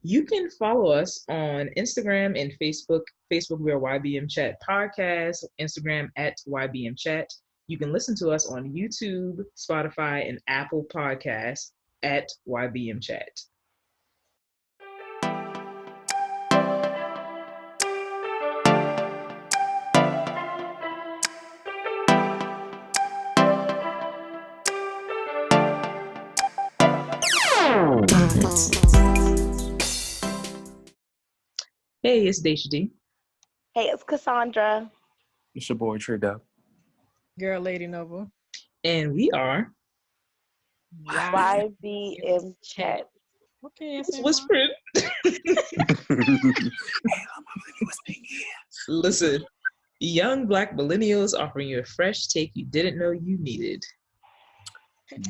You can follow us on Instagram and Facebook. Facebook, we are YBMchat Podcast. Instagram at YBMchat. You can listen to us on YouTube, Spotify, and Apple Podcasts at YBMchat. Hey, it's Dashia D. Hey, it's Cassondra. It's your boy Tre'Dub. Girl, LadiiNova. And we are YBMchat. Okay, It's whispering. Listen, young Black millennials offering you a fresh take you didn't know you needed.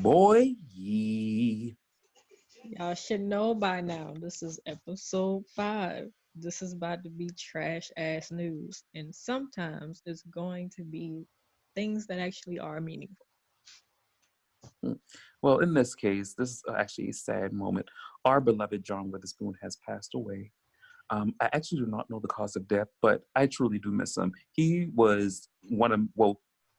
Boy, yee. Y'all should know by now. This is episode 5. This is about to be trash ass news. And sometimes it's going to be things that actually are meaningful. Well, in this case, this is actually a sad moment. Our beloved John Witherspoon has passed away. I actually do not know the cause of death, but I truly do miss him. He was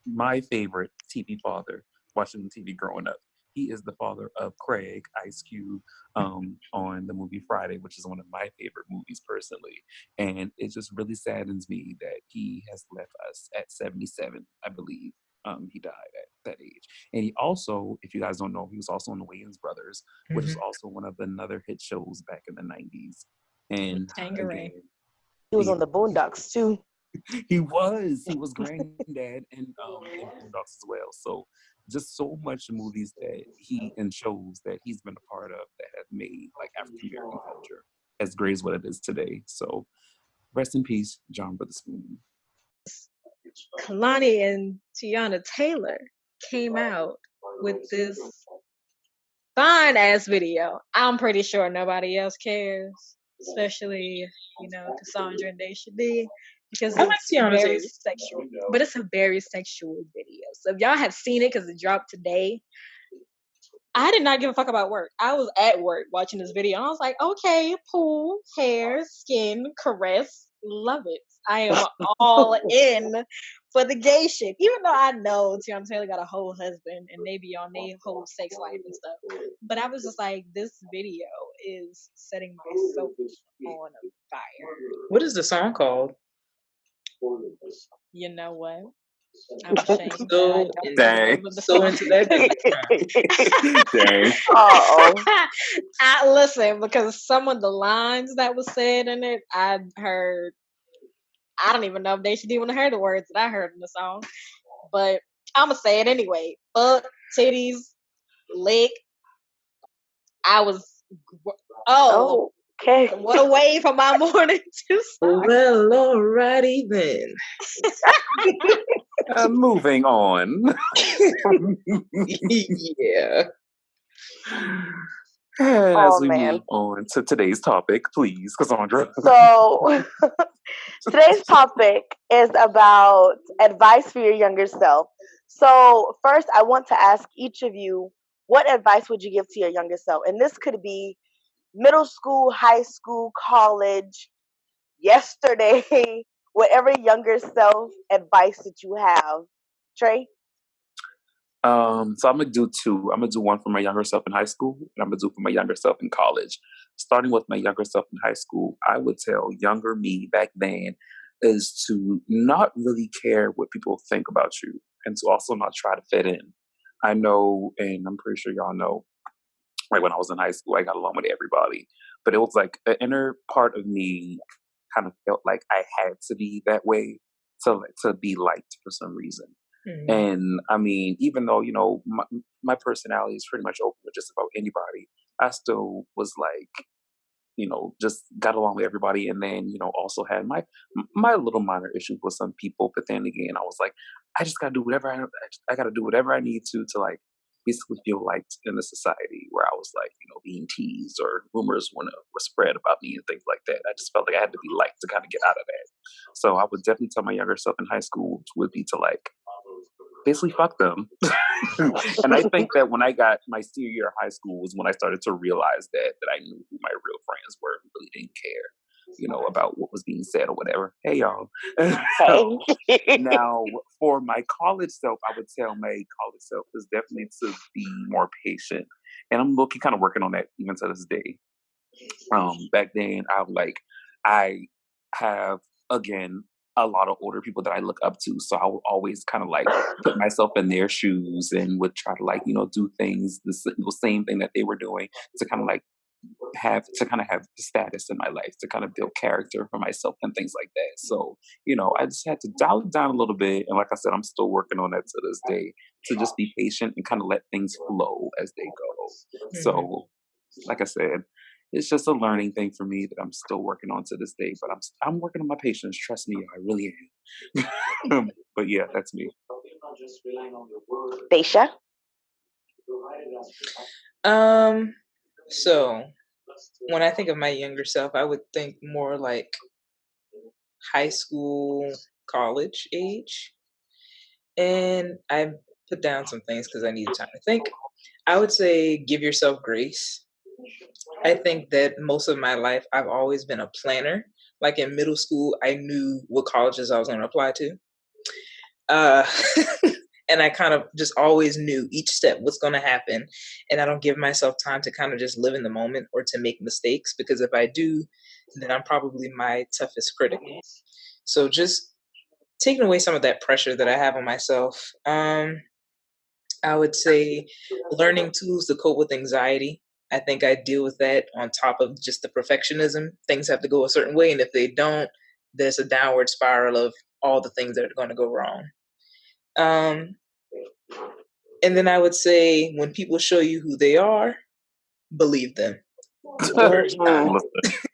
my favorite TV father watching TV growing up. He is the father of Craig, Ice Cube, on the movie Friday, which is one of my favorite movies personally. And it just really saddens me that he has left us at 77, I believe. He died at that age. And he also, if you guys don't know, he was also on the Wayans Brothers, which is also one of the another hit shows back in the 90s. And Tangeray. He was on the Boondocks too. He was Granddad in Boondocks as well. So just so much movies that he and shows that he's been a part of that have made like African American culture as great as what it is today. So rest in peace, John Witherspoon. Kehlani and Teyana Taylor came out with this fine ass video. I'm pretty sure nobody else cares, especially Cassondra and Dashia D, because I like it's Teyana very Taylor. sexual. But it's a very sexual video. So if y'all have seen it because it dropped today, I did not give a fuck about work. I was at work watching this video. I was like, okay, pool, hair, skin, caress, love it. I am all in for the gay shit. Even though I know Teyana Taylor got a whole husband and they be on their whole sex life and stuff. But I was just like, this video is setting my soul on fire. What is the song called? You know what? I'm ashamed So, so into that. Dang. Uh-oh. Listen, because some of the lines that was said in it, I heard. I don't even know if they should even heard the words that I heard in the song, but I'm gonna say it anyway. Fuck, titties, lick. I was. Oh, okay. what a way for my morning to start. Well, alrighty then. Moving on. Yeah. And as we move on to today's topic, please, Cassondra. So today's topic is about advice for your younger self. So first, I want to ask each of you, what advice would you give to your younger self? And this could be middle school, high school, college, yesterday, whatever younger self advice that you have. Trey? So I'm gonna do two. I'm gonna do one for my younger self in high school, and I'm gonna do for my younger self in college. Starting with my younger self in high school, I would tell younger me back then is to not really care what people think about you, and to also not try to fit in. I know, and I'm pretty sure y'all know, like when I was in high school, I got along with everybody, but it was like the inner part of me kind of felt like I had to be that way to be liked for some reason. Mm-hmm. And I mean, even though, my personality is pretty much open with just about anybody, I still was like, just got along with everybody. And then, also had my little minor issues with some people. But then again, I was like, I just got to do whatever I got to do whatever I need to like basically feel liked in the society where I was like, being teased or rumors were spread about me and things like that. I just felt like I had to be liked to kind of get out of that. So I would definitely tell my younger self in high school would be to like, basically fuck them. And I think that when I got my senior year of high school was when I started to realize that I knew who my real friends were, who really didn't care, about what was being said or whatever. Hey, y'all. So, now, for my college self, I would tell my college self is definitely to be more patient. And I'm looking kind of working on that even to this day. Back then, I have, again, a lot of older people that I look up to. So I would always kind of put myself in their shoes and would try to do things, the same thing that they were doing to kind of have status in my life, to kind of build character for myself and things like that. So, I just had to dial it down a little bit. And like I said, I'm still working on that to this day, to just be patient and kind of let things flow as they go. Mm-hmm. So, like I said, it's just a learning thing for me that I'm still working on to this day, but I'm working on my patience. Trust me, I really am. But yeah, that's me. Dashia? So when I think of my younger self, I would think more like high school, college age. And I put down some things because I needed time to think. I would say give yourself grace. I think that most of my life, I've always been a planner. Like in middle school, I knew what colleges I was going to apply to. And I kind of just always knew each step, what's going to happen. And I don't give myself time to kind of just live in the moment or to make mistakes, because if I do, then I'm probably my toughest critic. So just taking away some of that pressure that I have on myself. I would say learning tools to cope with anxiety. I think I deal with that on top of just the perfectionism. Things have to go a certain way, and if they don't, there's a downward spiral of all the things that are going to go wrong. And then I would say when people show you who they are, believe them.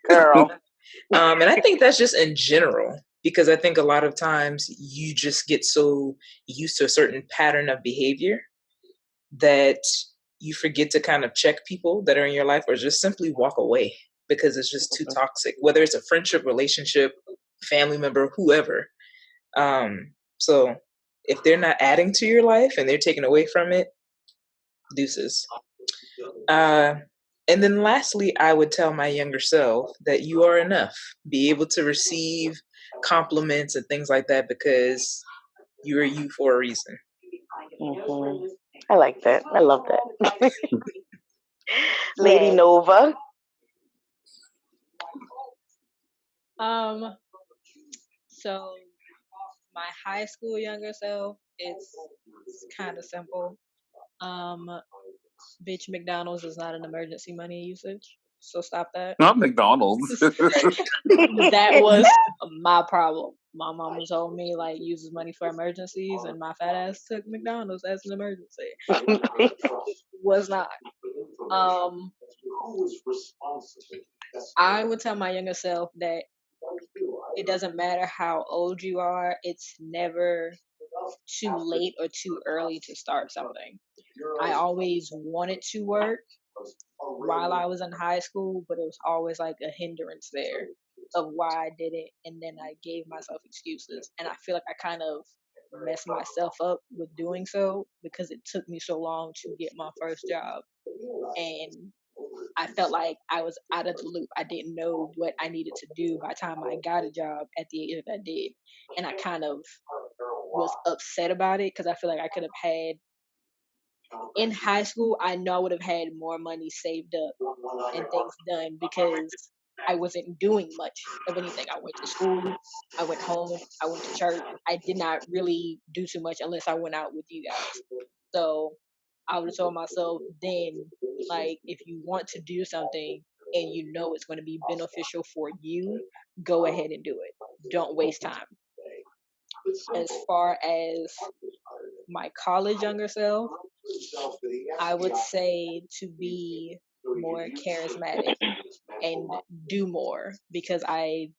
Girl. And I think that's just in general, because I think a lot of times you just get so used to a certain pattern of behavior that you forget to kind of check people that are in your life, or just simply walk away because it's just too toxic, whether it's a friendship, relationship, family member, whoever. So if they're not adding to your life and they're taking away from it, deuces. And then lastly, I would tell my younger self that you are enough. Be able to receive compliments and things like that, because you are you for a reason. Mm-hmm. I like that. I love that. LadiiNova. So my high school younger self, it's kind of simple. Bitch, McDonald's is not an emergency money usage, so stop that. Not McDonald's. That was my problem. My mama told me use money for emergencies, and my fat ass took McDonald's as an emergency. Was not. I would tell my younger self that it doesn't matter how old you are, it's never too late or too early to start something. I always wanted to work while I was in high school, but it was always a hindrance there of why I didn't, and then I gave myself excuses, and I feel like I kind of messed myself up with doing so because it took me so long to get my first job, and I felt like I was out of the loop. I didn't know what I needed to do by the time I got a job at the age that I did, and I kind of was upset about it because I feel like I could have had in high school. I know I would have had more money saved up and things done because I wasn't doing much of anything. I went to school, I went home, I went to church. I did not really do too much unless I went out with you guys. So I would have told myself then, if you want to do something and you know it's going to be beneficial for you, go ahead and do it. Don't waste time. As far as my college younger self, I would say to be more charismatic and do more, because I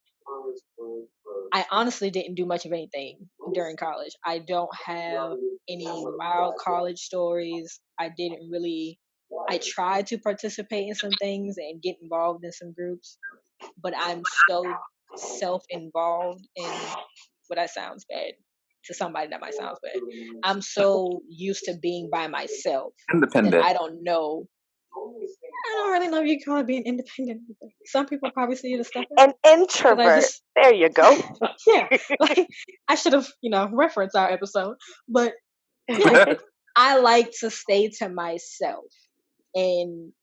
honestly didn't do much of anything during college. I don't have any wild college stories. I tried to participate in some things and get involved in some groups, but I'm so self-involved in, that sounds bad. to somebody that might sound bad. I'm so used to being by myself that Independent. I don't know. I don't really know if you call it being independent. Some people probably see it as stepping. An introvert. There you go. Yeah, like I should have, referenced our episode, but yeah, I like to stay to myself, and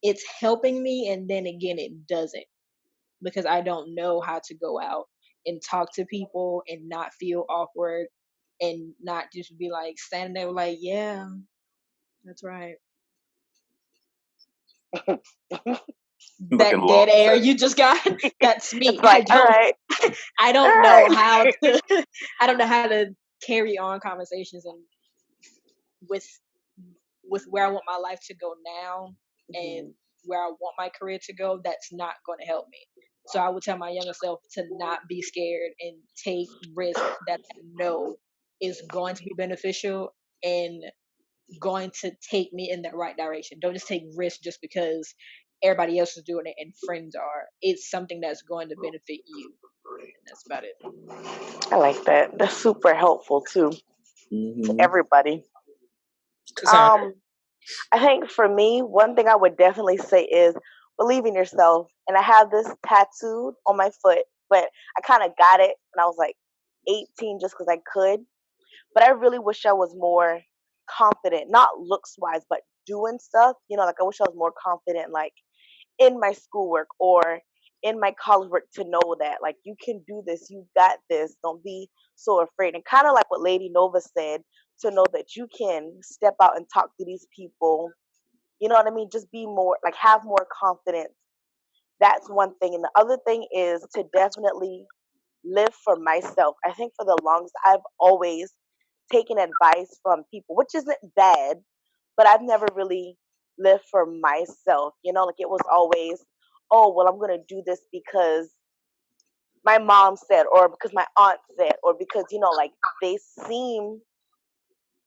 it's helping me, and then again, it doesn't, because I don't know how to go out and talk to people and not feel awkward and not just be like standing there like, yeah, that's right. That dead air you just got, that's me. It's like, all right. I don't know how to I don't know how to carry on conversations and with where I want my life to go now and where I want my career to go. That's not going to help me. So I would tell my younger self to not be scared and take risks that I know is going to be beneficial and going to take me in the right direction. Don't just take risks just because everybody else is doing it and friends are. It's something that's going to benefit you. And that's about it. I like that. That's super helpful too to everybody. Cassondra. I think for me, one thing I would definitely say is believe in yourself. And I have this tattooed on my foot, but I kind of got it when I was like 18 just because I could. But I really wish I was more confident, not looks wise, but doing stuff. Like I wish I was more confident, like in my schoolwork or in my college work, to know that like you can do this, you got this. Don't be so afraid. And kind of like what LadiiNova said, to know that you can step out and talk to these people. You know what I mean? Just be more like have more confidence. That's one thing. And the other thing is to definitely live for myself. I think for the longest I've always taken advice from people, which isn't bad, but I've never really lived for myself. Like it was always, oh, well, I'm going to do this because my mom said, or because my aunt said, or because, like they seem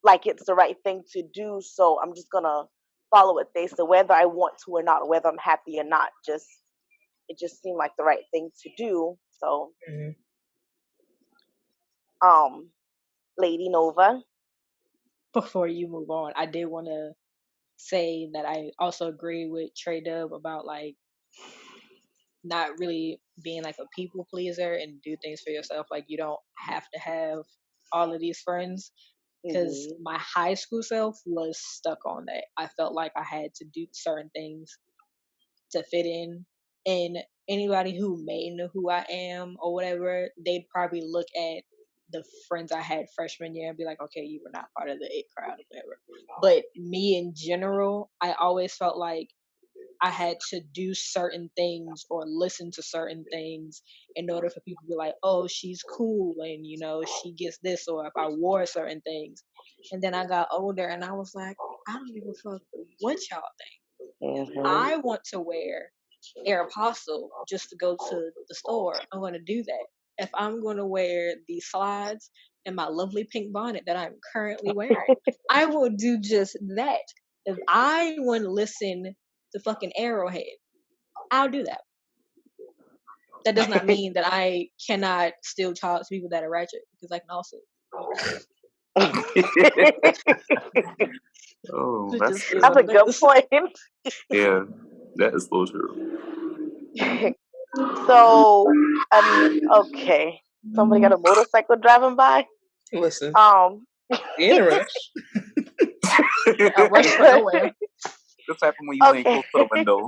like it's the right thing to do. So I'm just going to follow what they say, whether I want to or not, or whether I'm happy or not. It just seemed like the right thing to do. So, LadiiNova. Before you move on, I did want to say that I also agree with Tre'Dub about like not really being like a people pleaser and do things for yourself. Like you don't have to have all of these friends, because my high school self was stuck on that. I felt like I had to do certain things to fit in, and anybody who may know who I am or whatever, they'd probably look at the friends I had freshman year and be like, okay, you were not part of the it crowd or whatever. But me in general, I always felt like I had to do certain things or listen to certain things in order for people to be like, oh, she's cool and, she gets this, or if I wore certain things. And then I got older and I was like, I don't give a fuck what y'all think. I want to wear Aeropostale just to go to the store. I'm going to do that. If I'm going to wear these slides and my lovely pink bonnet that I'm currently wearing, I will do just that. If I want to listen to fucking Arrowhead, I'll do that. That does not mean that I cannot still talk to people that are ratchet, because I can also. Oh, that's a good point. Yeah, that is so true. So, okay, somebody got a motorcycle driving by. Listen, in a rush. A rush for nowhere. This happened when you ain't close to the window.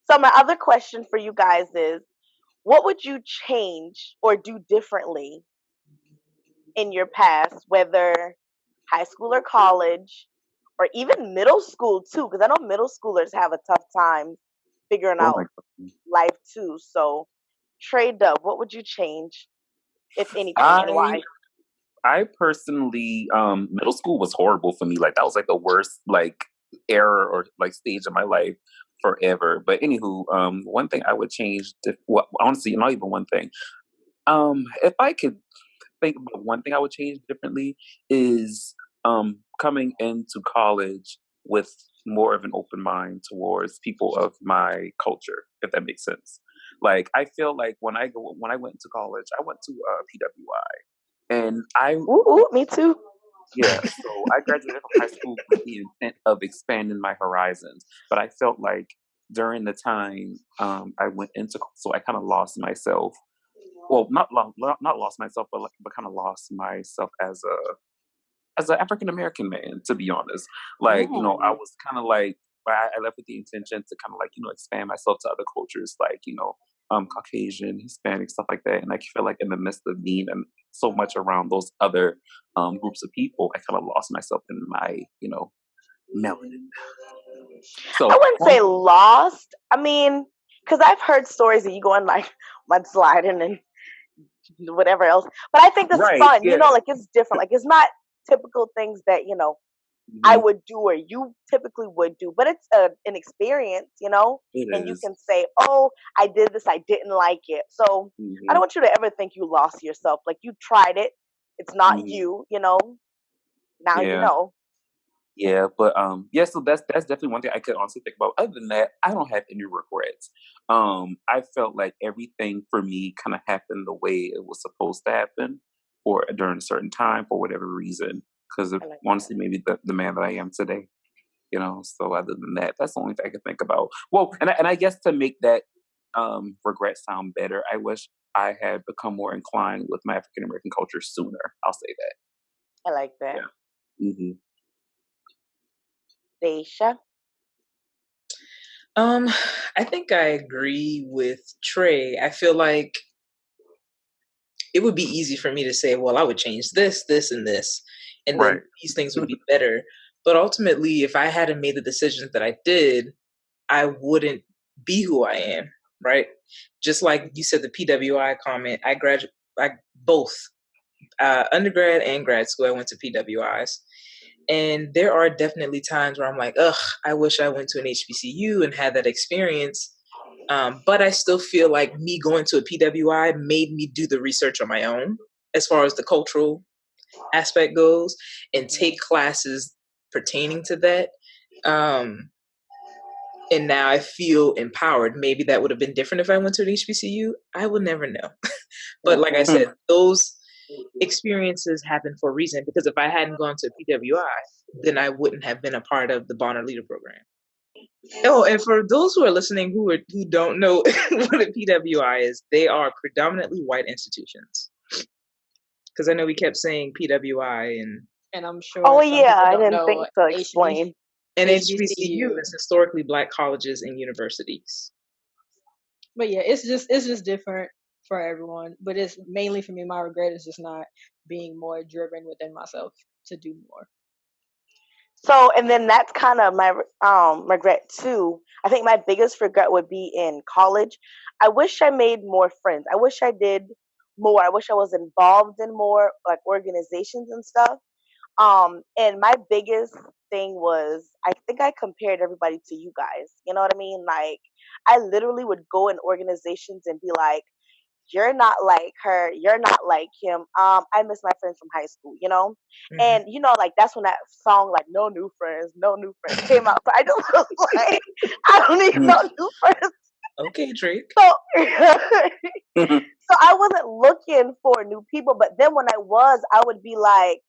So my other question for you guys is, what would you change or do differently in your past, whether high school or college, or even middle school too? Because I know middle schoolers have a tough time figuring out life too. So, Tre'Dub, what would you change, if anything, and why? I personally, middle school was horrible for me. Like that was like the worst like era or like stage of my life forever. But anywho, one thing I would change, well, honestly, not even one thing. If I could think about one thing I would change differently is coming into college with more of an open mind towards people of my culture, if that makes sense. Like I feel like when I went to college, I went to PWI, and I Ooh, me too. yeah. So I graduated from high school with the intent of expanding my horizons, but I felt like during the time I went into, so I kind of lost myself. Well, not lost myself, but kind of lost myself as an African American man, to be honest. Like, you know, I Ooh. was kind of like, I left with the intention to kind of like, you know, expand myself to other cultures, like, you know, Caucasian, Hispanic, stuff like that. And I feel like in the midst of being and so much around those other groups of people, I kind of lost myself in my, you know, melanin. I So, wouldn't say lost. I mean, because I've heard stories that you go on like mudsliding and whatever else. But I think it's right, fun, yeah. like it's different. Like it's not typical things that, I would do or you typically would do, but it's an experience, It and you is. can say, oh, I did this, I didn't like it. So I don't want you to ever think you lost yourself. Like you tried it. It's not you, now you Yeah. know. Yeah, but yeah, so that's definitely one thing I could honestly think about. Other than that, I don't have any regrets. I felt like everything for me kind of happened the way it was supposed to happen, or during a certain time for whatever reason. Because I like that. honestly, maybe the man that I am today, you know. So other than that, that's the only thing I can think about. Well, and I guess to make that regret sound better, I wish I had become more inclined with my African American culture sooner. I'll say that. I like that. Yeah. Mm-hmm. Daisha? I think I agree with Trey. I feel like it would be easy for me to say, well, I would change this, this, and this, and then these things would be better. But ultimately, if I hadn't made the decisions that I did, I wouldn't be who I am, right? Just like you said, the PWI comment, I both undergrad and grad school, I went to PWIs. And there are definitely times where I'm like, ugh, I wish I went to an HBCU and had that experience. But I still feel like me going to a PWI made me do the research on my own as far as the cultural aspect goes and take classes pertaining to that. And now I feel empowered. Maybe that would have been different if I went to an HBCU. I will never know. But like I said, those experiences happen for a reason, because if I hadn't gone to PWI, then I wouldn't have been a part of the Bonner Leader program. Oh, and for those who are listening who don't know what a PWI is, they are predominantly white institutions. Because I know we kept saying PWI and I'm sure. Oh some yeah, people I don't didn't know think to explain. And HBCU is historically Black colleges and universities. But yeah, it's just different for everyone. But it's mainly for me. My regret is just not being more driven within myself to do more. So, and then that's kind of my regret too. I think my biggest regret would be in college. I wish I made more friends. I wish I did more. I wish I was involved in more like organizations and stuff. And my biggest thing was I think I compared everybody to you guys. You know what I mean? Like I literally would go in organizations and be like, you're not like her, you're not like him. I miss my friends from high school, and like that's when that song like no new friends came out. But I just was like, I don't need no new friends. Okay, Drake. So so I wasn't looking for new people, but then when I was, I would be like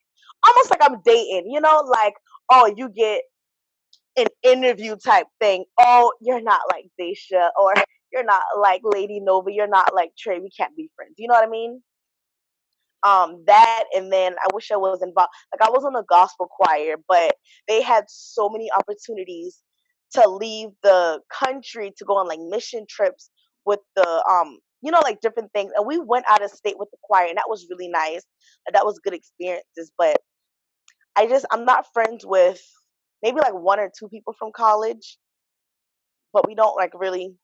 almost like I'm dating, like, oh, you get an interview type thing. Oh, you're not like Dashia, or you're not like LadiiNova, you're not like Trey, we can't be friends. You know what I mean? That, and then I wish I was involved. Like I was on a gospel choir, but they had so many opportunities to leave the country to go on like mission trips with the like different things. And we went out of state with the choir, and that was really nice. And that was good experiences. But I'm not friends with maybe like one or two people from college, but we don't like really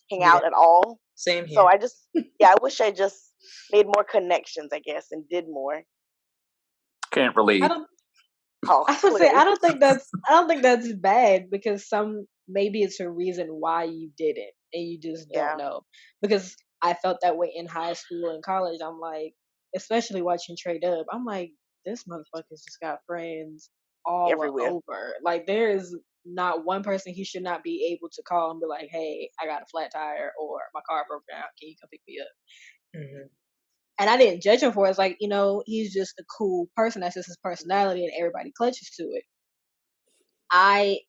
hang out at all. Same here. So I wish I just made more connections, I guess, and did more. Can't relate. I would say I don't think that's bad, because maybe it's a reason why you did it and you just don't know. Because I felt that way in high school and college. I'm like, especially watching Tre'Dub, I'm like, this motherfucker's just got friends all everywhere. over. Like there is not one person he should not be able to call and be like, hey, I got a flat tire or my car broke down. Can you come pick me up? Mm-hmm. And I didn't judge him for it. It's like, he's just a cool person. That's just his personality and everybody clutches to it.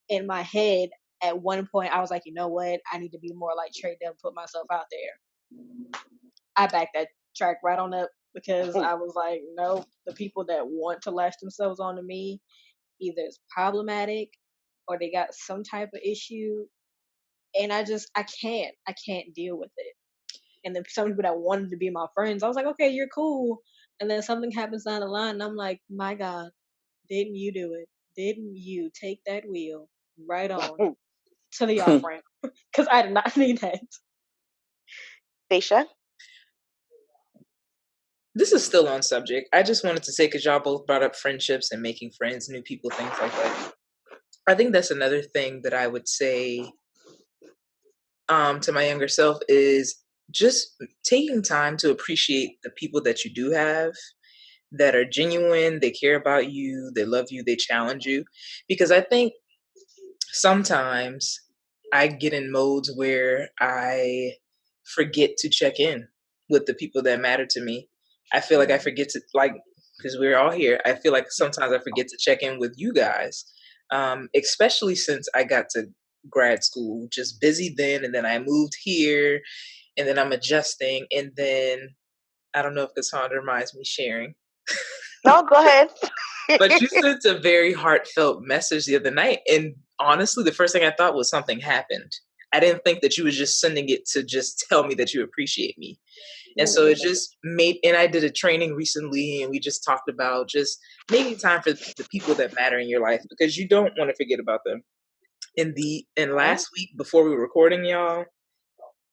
In my head, at one point, I was like, you know what? I need to be more like Tre'Dub, put myself out there. I backed that track right on up because I was like, no, the people that want to latch themselves onto me either is problematic or they got some type of issue. And I can't deal with it. And then some people that wanted to be my friends, I was like, okay, you're cool. And then something happens down the line, and I'm like, my God, didn't you do it? Didn't you take that wheel right on to the off ramp? Because I did not need that. Dashia? This is still on subject. I just wanted to say, because y'all both brought up friendships and making friends, new people, things like that. I think that's another thing that I would say to my younger self is just taking time to appreciate the people that you do have that are genuine, they care about you, they love you, they challenge you. Because I think sometimes I get in modes where I forget to check in with the people that matter to me. I feel like I forget to, because we're all here, I feel like sometimes I forget to check in with you guys, especially since I got to grad school, just busy then, and then I moved here, and then I'm adjusting, and then I don't know if Cassondra minds me sharing. No, go ahead. But you sent a very heartfelt message the other night, and honestly, the first thing I thought was something happened. I didn't think that you were just sending it to just tell me that you appreciate me. And so it just made, and I did a training recently, and we just talked about just making time for the people that matter in your life, because you don't want to forget about them. And last week, before we were recording, y'all,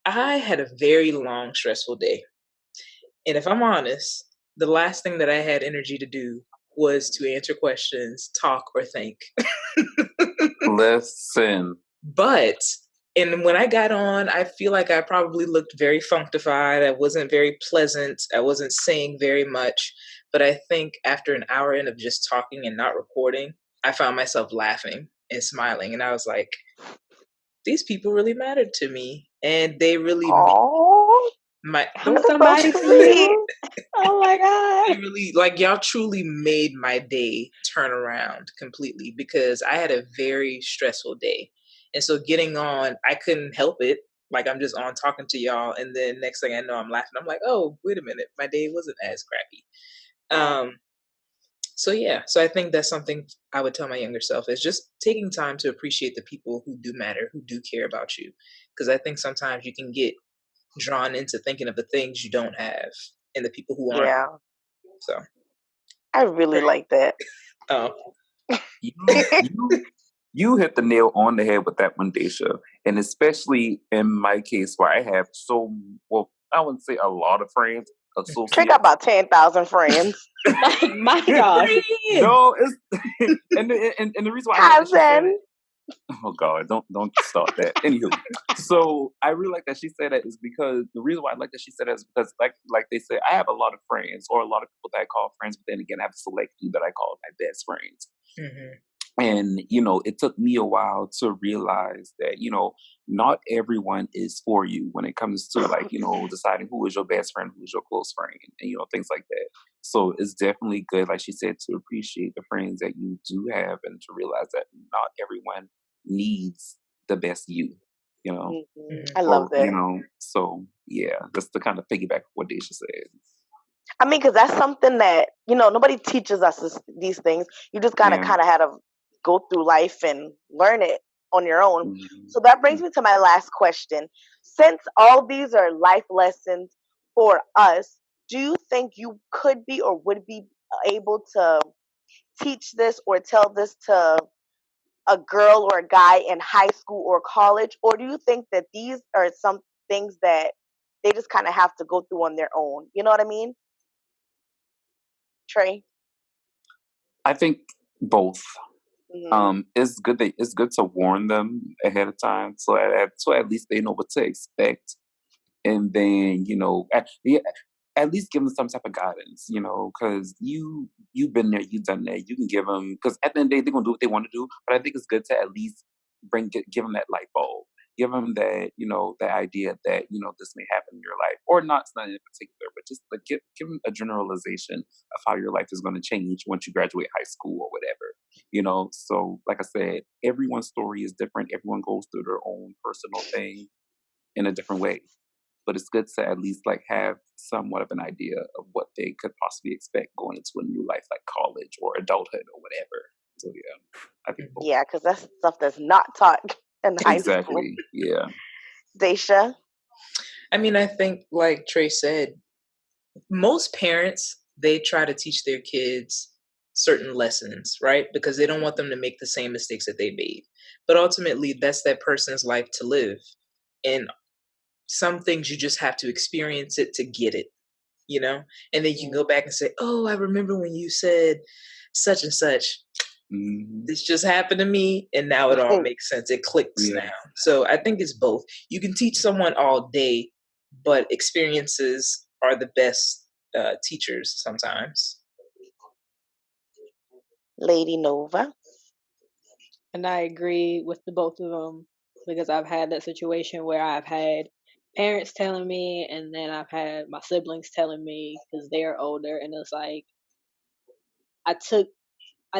I had a very long, stressful day. And if I'm honest, the last thing that I had energy to do was to answer questions, talk, or think. Listen. But, and when I got on, I feel like I probably looked very functified. I wasn't very pleasant. I wasn't saying very much. But I think after an hour in of just talking and not recording, I found myself laughing and smiling. And I was like, these people really mattered to me. And they really I'm somebody for you. Oh my God. Really, y'all truly made my day turn around completely, because I had a very stressful day. And so getting on, I couldn't help it. I'm just on talking to y'all, and then next thing I know, I'm laughing. I'm like, oh, wait a minute, my day wasn't as crappy. So yeah, so I think that's something I would tell my younger self, is just taking time to appreciate the people who do matter, who do care about you. Because I think sometimes you can get drawn into thinking of the things you don't have and the people who aren't. Yeah. So I really like that. Oh. You hit the nail on the head with that one, Dashia. And especially in my case, where I have I wouldn't say a lot of friends. Trick got about 10,000 friends. My God. No, it's and the reason why I like that she said it, oh God, don't start that. Anywho, so I really like that she said that is because the reason why I like that she said that is because like they said, I have a lot of friends, or a lot of people that I call friends, but then again I have a select few that I call my best friends. Mm-hmm. And, it took me a while to realize that, not everyone is for you when it comes to deciding who is your best friend, who is your close friend, and, things like that. So it's definitely good, like she said, to appreciate the friends that you do have and to realize that not everyone needs the best you, I love that. So yeah, that's the kind of piggyback of what Dashia said. I mean, because that's something that, nobody teaches us these things. You just kind of had to go through life and learn it on your own. Mm-hmm. So that brings me to my last question. Since all these are life lessons for us, do you think you could be or would be able to teach this or tell this to a girl or a guy in high school or college? Or do you think that these are some things that they just kind of have to go through on their own? You know what I mean? Trey? I think both. Mm-hmm. It's good to warn them ahead of time, so at least they know what to expect, and then at least give them some type of guidance, because you've been there, you've done that. You can give them, because at the end of the day they're gonna do what they want to do, but I think it's good to at least give them that light bulb. Give them that, that idea that, this may happen in your life, or not in particular, but just like give them a generalization of how your life is going to change once you graduate high school or whatever. So like I said, everyone's story is different. Everyone goes through their own personal thing in a different way, but it's good to at least like have somewhat of an idea of what they could possibly expect going into a new life, like college or adulthood or whatever. So yeah, I think both. Yeah, because that's stuff that's not taught in high school. Exactly. Yeah. Dashia? I mean, I think like Trey said, most parents, they try to teach their kids certain lessons, right? Because they don't want them to make the same mistakes that they made. But ultimately, that's that person's life to live. And some things you just have to experience it to get it, and then you can go back and say, oh, I remember when you said such and such. This just happened to me, and now it all makes sense. It clicks now. So I think it's both. You can teach someone all day, but experiences are the best teachers sometimes. LadiiNova? And I agree with the both of them, because I've had that situation where I've had parents telling me, and then I've had my siblings telling me because they're older, and it's like I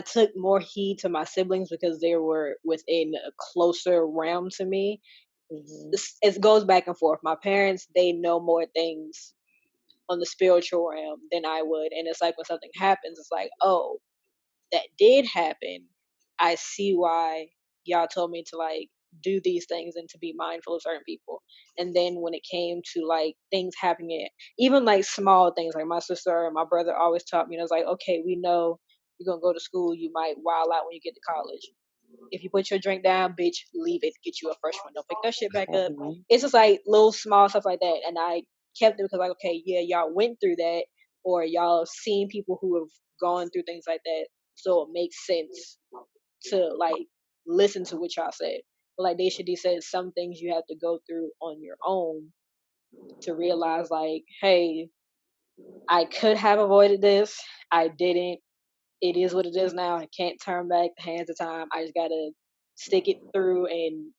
took more heed to my siblings because they were within a closer realm to me. It goes back and forth. My parents, they know more things on the spiritual realm than I would, and it's like when something happens, it's like, oh, that did happen. I see why y'all told me to like do these things and to be mindful of certain people. And then when it came to like things happening, even like small things, like my sister and my brother always taught me, and I was like, okay, we know you're gonna go to school, you might wild out when you get to college. If you put your drink down, bitch, leave it, get you a fresh one. Don't pick that shit back up. It's just like little small stuff like that. And I kept it because like, okay, yeah, y'all went through that, or y'all have seen people who have gone through things like that. So it makes sense to like listen to what y'all said. But like Dashia D said, some things you have to go through on your own to realize like, hey, I could have avoided this. I didn't. It is what it is now. I can't turn back the hands of time. I just gotta stick it through and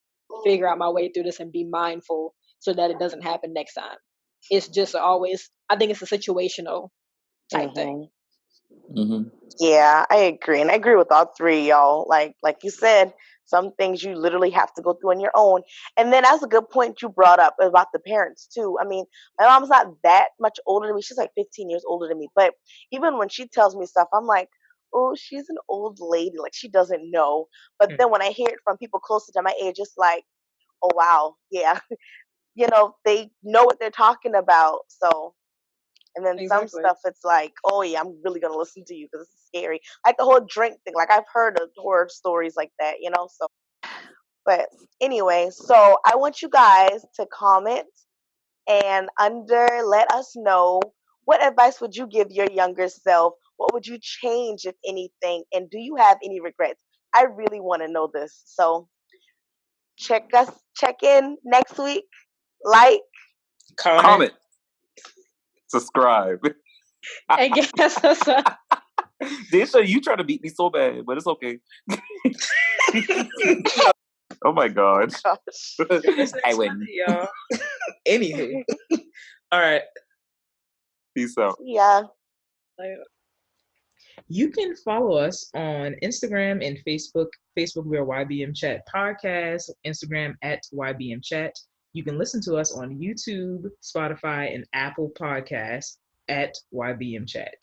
figure out my way through this and be mindful so that it doesn't happen next time. It's just always, I think it's a situational type thing. Yeah, I agree. And I agree with all three, y'all. Like you said, some things you literally have to go through on your own. And then that's a good point you brought up about the parents too. I mean, my mom's not that much older than me. She's like 15 years older than me. But even when she tells me stuff, I'm like, oh, she's an old lady. Like she doesn't know. But then when I hear it from people closer to my age, it's like, oh wow, yeah. They know what they're talking about. So, and then some stuff, it's like, oh yeah, I'm really gonna listen to you because this is scary. Like the whole drink thing. Like I've heard of horror stories like that, So, but anyway, so I want you guys to comment and let us know, what advice would you give your younger self? What would you change, if anything? And do you have any regrets? I really want to know this. So check in next week. Like, comment, subscribe. I guess that's Dashia, you try to beat me so bad, but it's okay. Oh my god. I win. Y'all. Anywho. All right. Peace out. Yeah. You can follow us on Instagram and Facebook. Facebook, we are YBMchat Podcast. Instagram at YBMchat. You can listen to us on YouTube, Spotify, and Apple Podcasts at YBMchat.